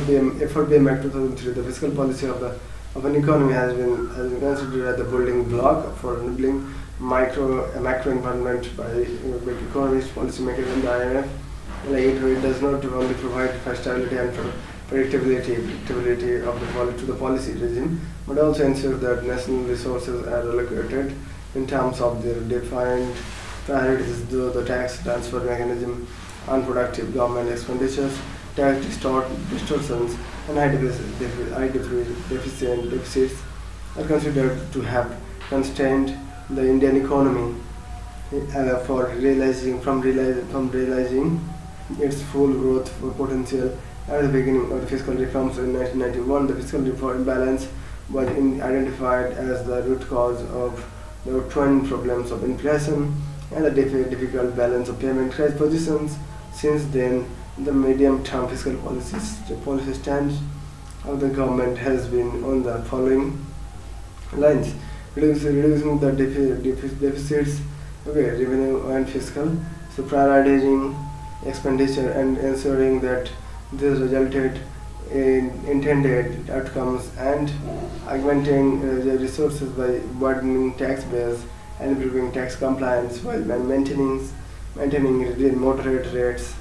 FRBM Act 2003, the fiscal policy of an economy has been considered as the building block for enabling macro environment by economists, policymakers, and the IMF. Like it does not only provide for stability and predictability of the policy regime, but also ensures that national resources are allocated in terms of their defined priorities, though the tax transfer mechanism, unproductive government expenditures, tax distortions, and high deficits are considered to have constrained the Indian economy from realizing its full growth potential. At the beginning of the fiscal reforms in 1991, the fiscal reform imbalance was identified as the root cause of the twin problems of inflation and the difficult balance of payment positions. Since then, the medium-term fiscal policy stance of the government has been on the following lines: reducing the deficits, revenue and fiscal, so prioritizing expenditure and ensuring that this resulted in intended outcomes, and augmenting the resources by widening tax base and improving tax compliance while maintaining moderate rates.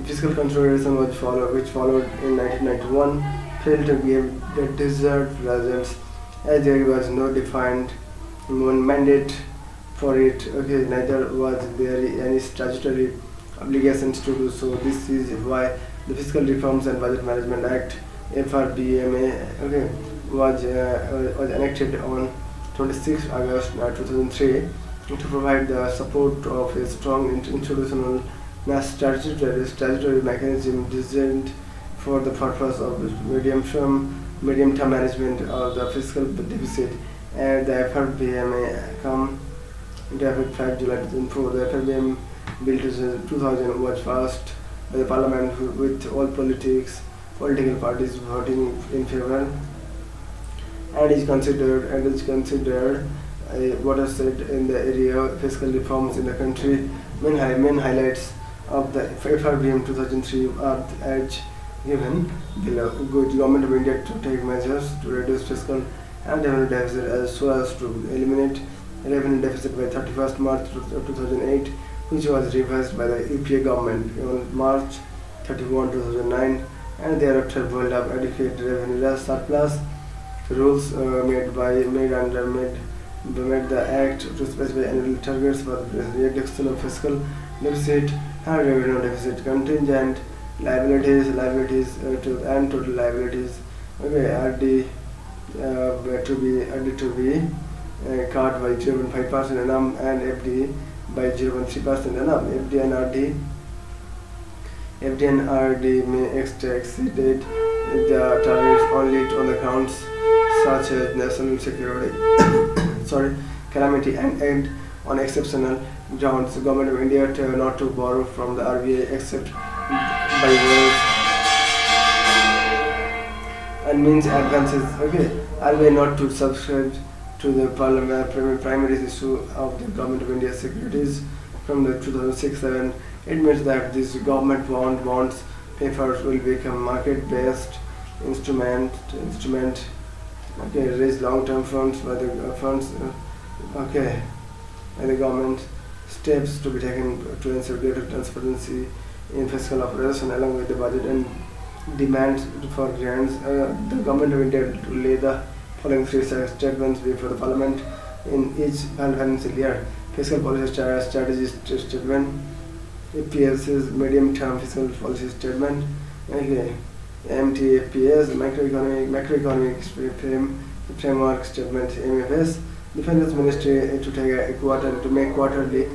Fiscal consolidation which followed in 1991 failed to give the desired results, as there was no defined mandate for it. Neither was there any statutory obligations to do so. This is why the Fiscal Reforms and Budget Management Act (FRBMA) was enacted on 26 August 2003 to provide the support of a strong institutional statutory mechanism designed for the purpose of medium-term management of the fiscal deficit. And the FRBMA come into effect 5 July 2004. The FRBM Bill 2000 was passed by the Parliament with all political parties voting in favor, and is considered what I said in the area of fiscal reforms in the country. Main highlights of the FRBM 2003 are as given below. Government of India to take measures to reduce fiscal and revenue deficit so as to eliminate revenue deficit by 31st March 2008, which was reversed by the UPA government on March 31, 2009, and thereafter build up adequate revenue surplus. Rules made the Act to specify annual targets for the reduction of fiscal deficit and revenue deficit, contingent liabilities and total liabilities RD to be cut by 0.5% annum and FD by 0.3% annum. FD and RD may exceed the targets only on accounts such as national security, calamity, and aid on exceptional grounds. The Government of India not to borrow from the RBI except by words and means advances. RBI not to subscribe to the primary issue of the Government of India securities from the 2006-7. It means that this government bonds papers will become market-based instrument. Raise long-term funds by the government. Steps to be taken to ensure greater transparency in fiscal operation, along with the budget and demands for grants. The Government of India to lay the following three statements before the Parliament in each financial year: Fiscal Policy Strategy Statement, APS's Medium-Term Fiscal Policy Statement, MTFPS, Macroeconomic Framework Statement, MFS. The Finance Ministry to make quarterly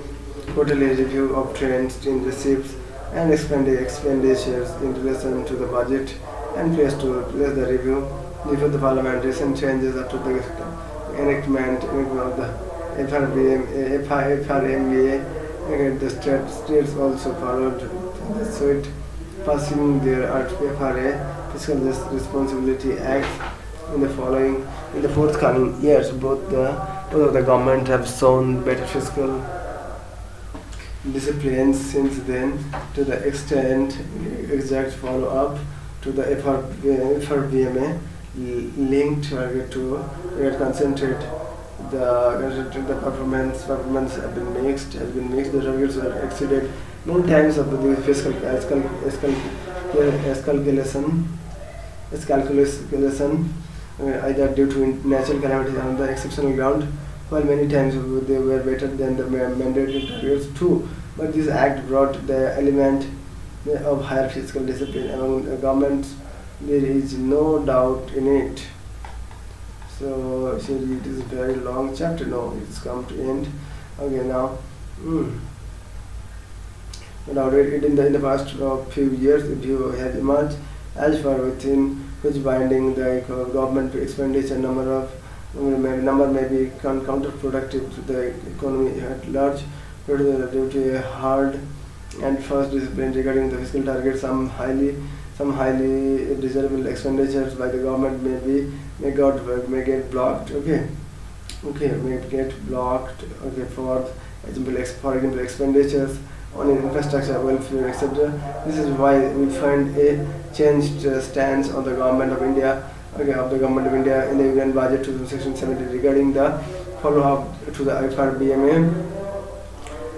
review of trends in receipts and expenditures in relation to the budget, and place the review before the Parliament. Recent changes after the enactment of the FRMA, the states also followed the suit, passing their FRA Fiscal Responsibility Act in the forthcoming years. Both of the government have shown better fiscal discipline since then. To the extent exact follow-up to the FRBMA linked target to concentrate the performance has been mixed. The targets were exceeded many times of the fiscal calculation, either due to natural calamities on the exceptional ground, while many times they were better than the mandated targets too. But this act brought the element of higher fiscal discipline among the governments. There is no doubt in it. So actually it is a very long chapter now. It's come to end. Okay, now. Now read in the past few years, if you have emerged as far within which binding the government expenditure number may be counterproductive to the economy at large due to a hard and fast discipline regarding the fiscal target. Some highly desirable expenditures by the government may get blocked. May get blocked. For example, expenditures on infrastructure, welfare, etc. This is why we find a changed stance on the government of India. In the Union Budget 2016-17 regarding the follow-up to the FRBMA,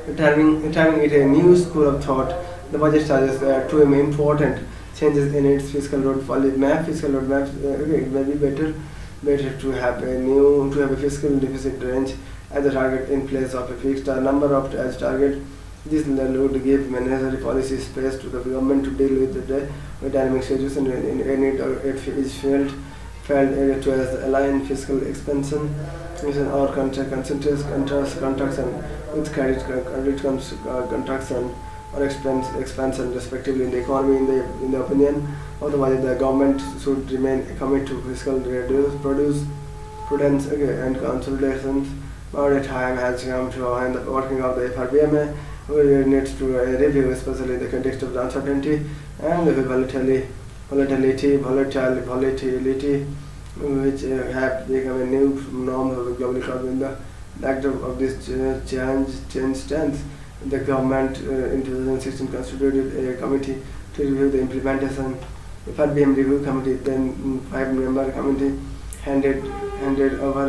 returning it a new school of thought. The budget charges two important changes in its fiscal roadmap. It may be better to have a fiscal deficit range as a target in place of a fixed number of as target. This would give necessary policy space to the government to deal with the dynamic situation in it, or if it is failed to align fiscal expansion or contraction with credit contraction or expansion respectively in the economy. In the opinion of the budget, the government should remain committed to fiscal prudence and consolidations. Now the time has come to end the working of the FRBMA. We need to review, especially in the context of the uncertainty and the volatility, which have become a new norm of the global economy. In the backdrop of this change stance, the government in 2016 constituted a committee to review the implementation. The FRBM review committee, then 5-member committee, handed over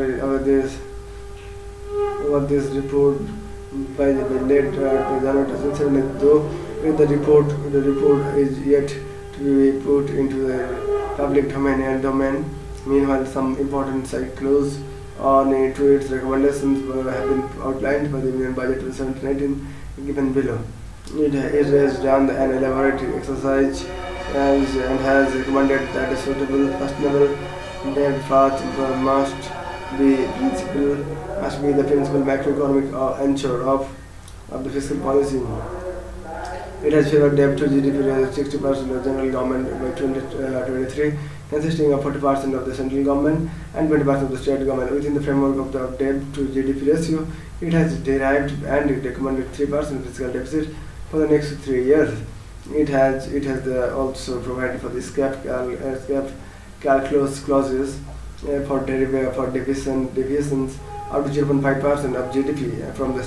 this report by the late January 2007, though the report is yet to be put into the public domain. Meanwhile, some important cycles on to its recommendations have been outlined by the Union Budget 2017-18 given below. It has done an elaborate exercise and has recommended that a suitable, sustainable debt path must be the principal macroeconomic anchor of the fiscal policy. It has favored debt to GDP as 60% of general government by 2023, consisting of 40% of the central government and 20% of the state government. Within the framework of the debt to GDP ratio, it has derived and recommended 3% fiscal deficit for the next 3 years. It has also provided for the escape clauses for deviations up to 0.5% of GDP from the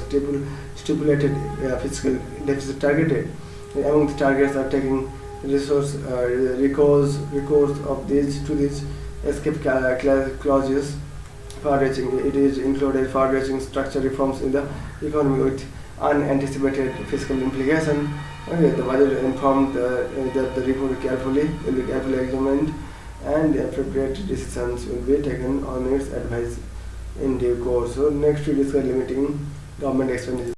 stipulated fiscal deficit targeted. Among the targets are taking recourse of these escape clauses far-reaching. It is included far-reaching structural reforms in the economy with unanticipated fiscal implication. The budget informed that the report will be carefully examined and appropriate decisions will be taken on its advice in due course. So next we discuss limiting government expenditure.